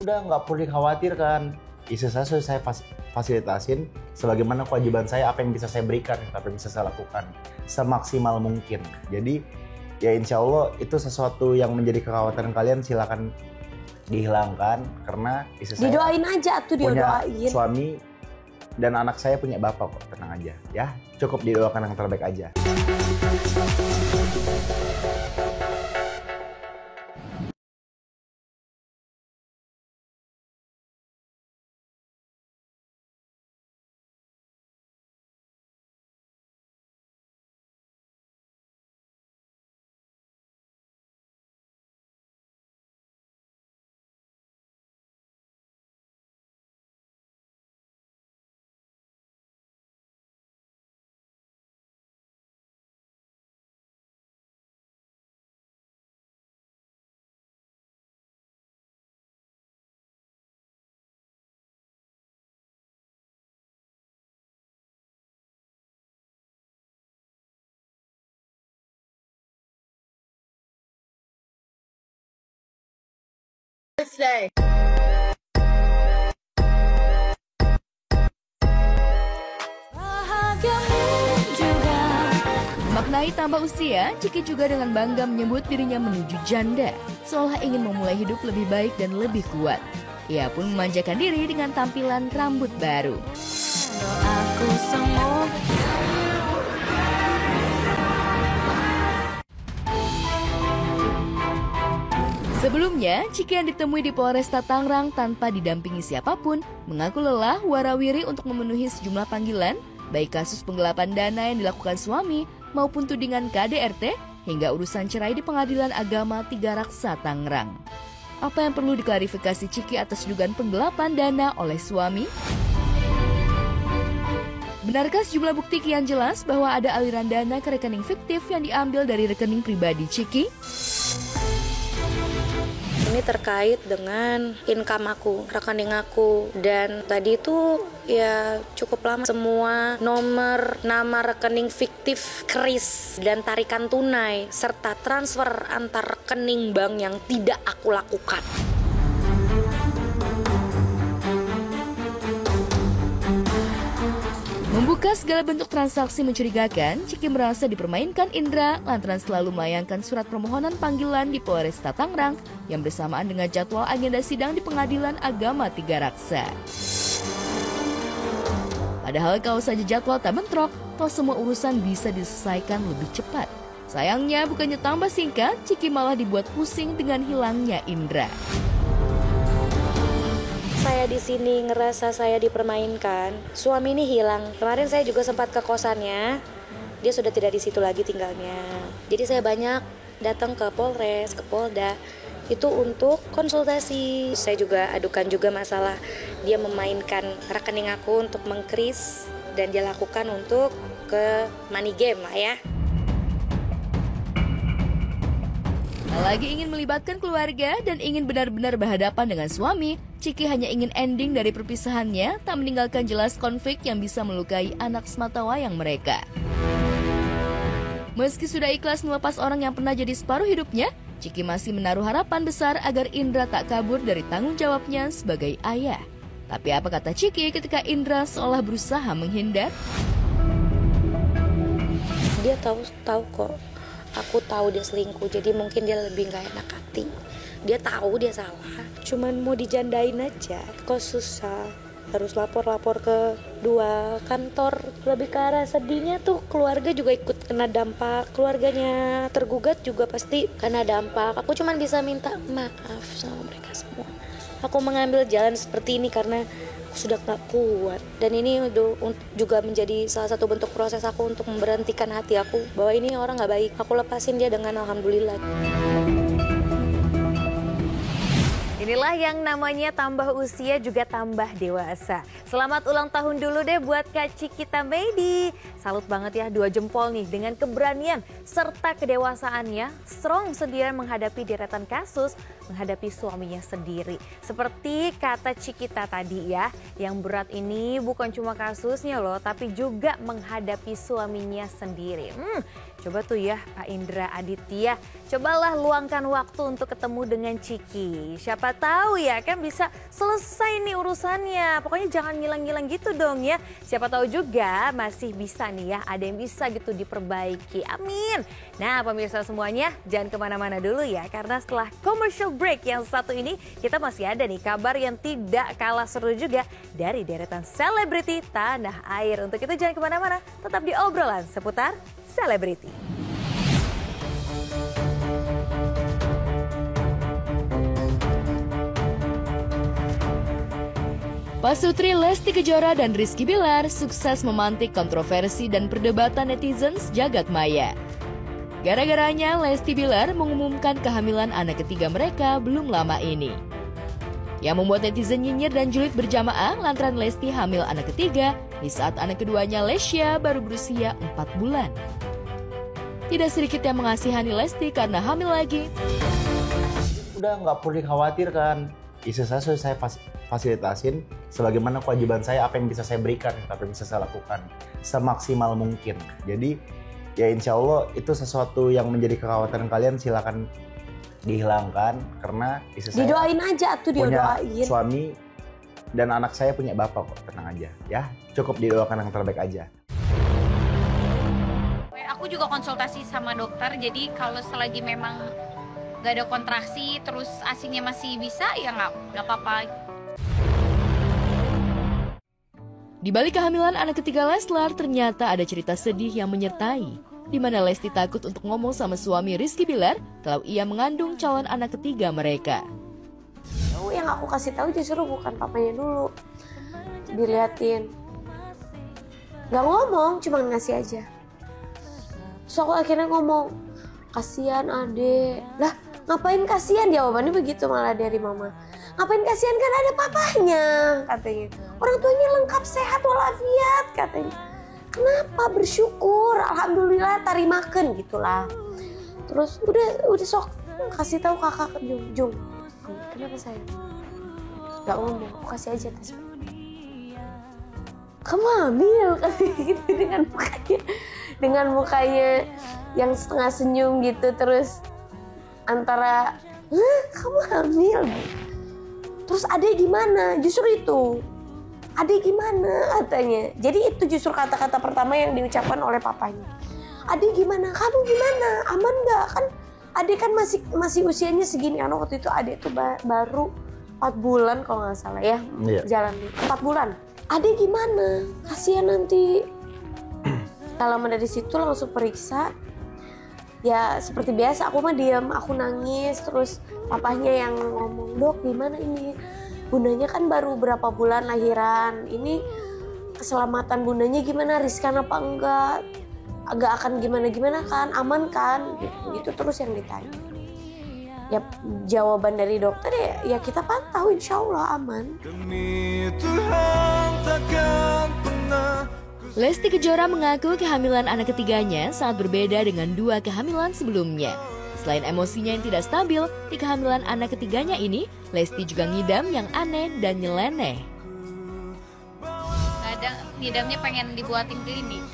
Udah nggak perlu dikhawatirkan. Istri saya sudah saya fasilitasin sebagaimana kewajiban saya, apa yang bisa saya berikan, apa yang bisa saya lakukan semaksimal mungkin. Jadi ya insya Allah itu sesuatu yang menjadi kekhawatiran kalian silakan dihilangkan, karena istri saya didoain aja tuh, dia punya doain. suami dan anak saya punya bapak kok, tenang aja ya. Cukup didoakan yang terbaik aja. Maknai tambah usia, Ciki juga dengan bangga menyebut dirinya menuju janda, seolah ingin memulai hidup lebih baik dan lebih kuat. Ia pun memanjakan diri dengan tampilan rambut baru. Sebelumnya, Ciki yang ditemui di Polresta Tangerang tanpa didampingi siapapun, mengaku lelah warawiri untuk memenuhi sejumlah panggilan, baik kasus penggelapan dana yang dilakukan suami, maupun tudingan KDRT hingga urusan cerai di Pengadilan Agama Tiga Raksa Tangerang. Apa yang perlu diklarifikasi Ciki atas dugaan penggelapan dana oleh suami? Benarkah sejumlah bukti kian jelas bahwa ada aliran dana ke rekening fiktif yang diambil dari rekening pribadi Ciki? Ini terkait dengan income aku, rekening aku, dan tadi itu ya cukup lama semua nomor nama rekening fiktif, kris, dan tarikan tunai serta transfer antar rekening bank yang tidak aku lakukan. Membuka segala bentuk transaksi mencurigakan, Ciki merasa dipermainkan Indra lantaran selalu melayangkan surat permohonan panggilan di Polresta Tangerang yang bersamaan dengan jadwal agenda sidang di Pengadilan Agama Tiga Raksa. Padahal kalau saja jadwal tak bentrok, toh semua urusan bisa diselesaikan lebih cepat. Sayangnya bukannya tambah singkat, Ciki malah dibuat pusing dengan hilangnya Indra. Saya di sini ngerasa saya dipermainkan. Suami ini hilang. Kemarin saya juga sempat ke kosannya. Dia sudah tidak di situ lagi tinggalnya. Jadi saya banyak datang ke Polres, ke Polda. Itu untuk konsultasi. Saya juga adukan juga masalah dia memainkan rekening aku untuk mengkris, dan dia lakukan untuk ke money game lah ya. Tak lagi ingin melibatkan keluarga dan ingin benar-benar berhadapan dengan suami, Ciki hanya ingin ending dari perpisahannya, tak meninggalkan jelas konflik yang bisa melukai anak sematawayang mereka. Meski sudah ikhlas melepas orang yang pernah jadi separuh hidupnya, Ciki masih menaruh harapan besar agar Indra tak kabur dari tanggung jawabnya sebagai ayah. Tapi apa kata Ciki ketika Indra seolah berusaha menghindar? Dia tahu kok. Aku tahu dia selingkuh, jadi mungkin dia lebih gak enak hati. Dia tahu dia salah, cuman mau dijandain aja. Kok susah, harus lapor ke dua kantor. Lebih ke arah sedihnya tuh keluarga juga ikut kena dampak. Keluarganya tergugat juga pasti kena dampak. Aku cuman bisa minta maaf sama mereka semua. Aku mengambil jalan seperti ini karena aku sudah gak kuat, dan ini juga menjadi salah satu bentuk proses aku untuk memberhentikan hati aku bahwa ini orang gak baik. Aku lepasin dia dengan alhamdulillah. Inilah yang namanya tambah usia juga tambah dewasa. Selamat ulang tahun dulu deh buat Kak Ciki Tamedi. Salut banget ya, 2 jempol nih dengan keberanian serta kedewasaannya. Strong sedia menghadapi deretan kasus, menghadapi suaminya sendiri. Seperti kata Cikita tadi ya, yang berat ini bukan cuma kasusnya loh, tapi juga menghadapi suaminya sendiri. Coba tuh ya Pak Indra Aditya, cobalah luangkan waktu untuk ketemu dengan Ciki. Siapa tahu ya kan bisa selesai nih urusannya. Pokoknya jangan ngilang-ngilang gitu dong ya. Siapa tahu juga masih bisa nih ya, ada yang bisa gitu diperbaiki. Amin. Nah pemirsa semuanya jangan kemana-mana dulu ya, karena setelah commercial break yang satu ini kita masih ada nih kabar yang tidak kalah seru juga dari deretan selebriti tanah air. Untuk itu jangan kemana-mana, tetap di obrolan seputar selebriti. Pasutri Lesti Kejora dan Rizky Bilar sukses memantik kontroversi dan perdebatan netizens jagat maya. Gara-garanya Lesti Bilar mengumumkan kehamilan anak ketiga mereka belum lama ini. Yang membuat netizen nyinyir dan julid berjamaah lantaran Lesti hamil anak ketiga di saat anak keduanya Lesya baru berusia 4 bulan. Tidak sedikit yang mengasihani Lesti karena hamil lagi. Udah nggak perlu dikhawatirkan. Istri saya sudah saya fasilitasin sebagaimana kewajiban saya, apa yang bisa saya berikan, apa yang bisa saya lakukan semaksimal mungkin. Jadi ya insya Allah itu sesuatu yang menjadi kekhawatiran kalian silakan dihilangkan, karena istri saya Didoain aja tuh, dia punya doain. suami dan anak saya punya bapak kok, tenang aja ya, cukup didoakan yang terbaik aja. Aku juga konsultasi sama dokter, jadi kalau selagi memang gak ada kontraksi terus asinya masih bisa ya nggak apa-apa. Di balik kehamilan anak ketiga Leslar ternyata ada cerita sedih yang menyertai, di mana Lesti takut untuk ngomong sama suami Rizky Bilar kalau ia mengandung calon anak ketiga mereka. Yang aku kasih tahu justru bukan papanya dulu, diliatin, nggak ngomong, cuma ngasih aja. Terus aku akhirnya ngomong, kasihan adek. Lah ngapain kasihan, jawabannya begitu malah dari mama. Ngapain kasihan, kan ada papahnya katanya. Orang tuanya lengkap sehat walafiat katanya. Kenapa, bersyukur, alhamdulillah, tarimakeun gitulah. Terus udah sok kasih tahu kakak Jung. Kenapa sayang? Gak ngomong, aku kasih aja tes. Kamu hamil gitu dengan mukanya yang setengah senyum gitu, terus antara kamu hamil. Terus adek gimana? Justru itu. Adek gimana katanya. Jadi itu justru kata-kata pertama yang diucapkan oleh papanya. Adek gimana? Kamu gimana? Aman nggak? Kan adek kan masih usianya segini. Karena waktu itu adek tuh baru 4 bulan kalau nggak salah ya. Iya. Jalan 4 bulan. Adek gimana? Kasihan nanti. Kalau dari situ langsung periksa. Ya seperti biasa aku mah diam, aku nangis, terus papahnya yang ngomong, dok gimana ini, bundanya kan baru berapa bulan lahiran, ini keselamatan bundanya gimana, riskan apa enggak, agak akan gimana kan, aman kan, gitu terus yang ditanya. Ya jawaban dari dokter ya kita pantau, insya Allah aman. Demi Tuhan takkan pernah. Lesti Kejora mengaku kehamilan anak ketiganya sangat berbeda dengan 2 kehamilan sebelumnya. Selain emosinya yang tidak stabil, di kehamilan anak ketiganya ini, Lesti juga ngidam yang aneh dan nyeleneh. Kadang ngidamnya pengen dibuatin klinik.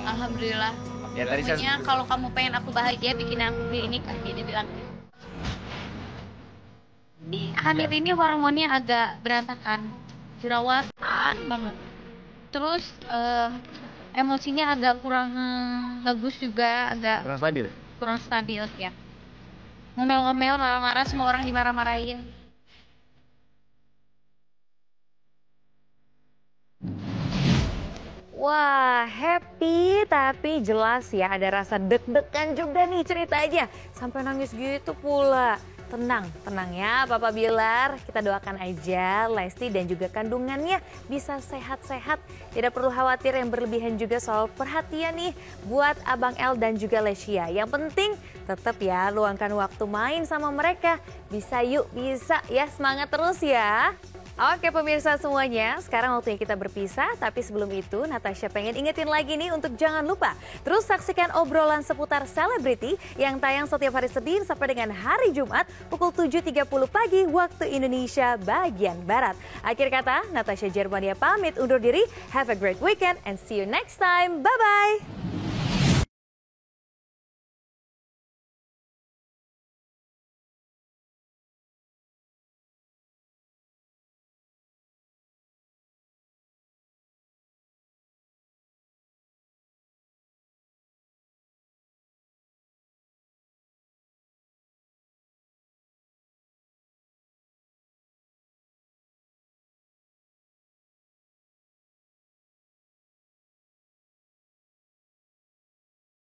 Alhamdulillah. Ya tadi Pokoknya kalau kamu pengen aku bahagia, bikin aku klinik, dia bilang. Hamil ini hormonnya agak berantakan, jerawatan banget. Terus emosinya agak kurang bagus juga, agak kurang stabil ya. Ngomel-ngomel, marah-marah, semua orang dimarah-marahin. Wah, happy tapi jelas ya ada rasa deg-degan juga nih ceritanya. Sampai nangis gitu pula. Tenang ya Papa Bilar, kita doakan aja Lesti dan juga kandungannya bisa sehat-sehat. Tidak perlu khawatir yang berlebihan juga soal perhatian nih buat Abang El dan juga Lesya. Yang penting tetap ya luangkan waktu main sama mereka. Bisa ya, semangat terus ya. Oke pemirsa semuanya, sekarang waktunya kita berpisah. Tapi sebelum itu Natasha pengen ingetin lagi nih untuk jangan lupa terus saksikan obrolan seputar selebriti yang tayang setiap hari Senin sampai dengan hari Jumat pukul 7.30 pagi waktu Indonesia bagian Barat. Akhir kata, Natasha Jermania pamit undur diri. Have a great weekend and see you next time. Bye-bye.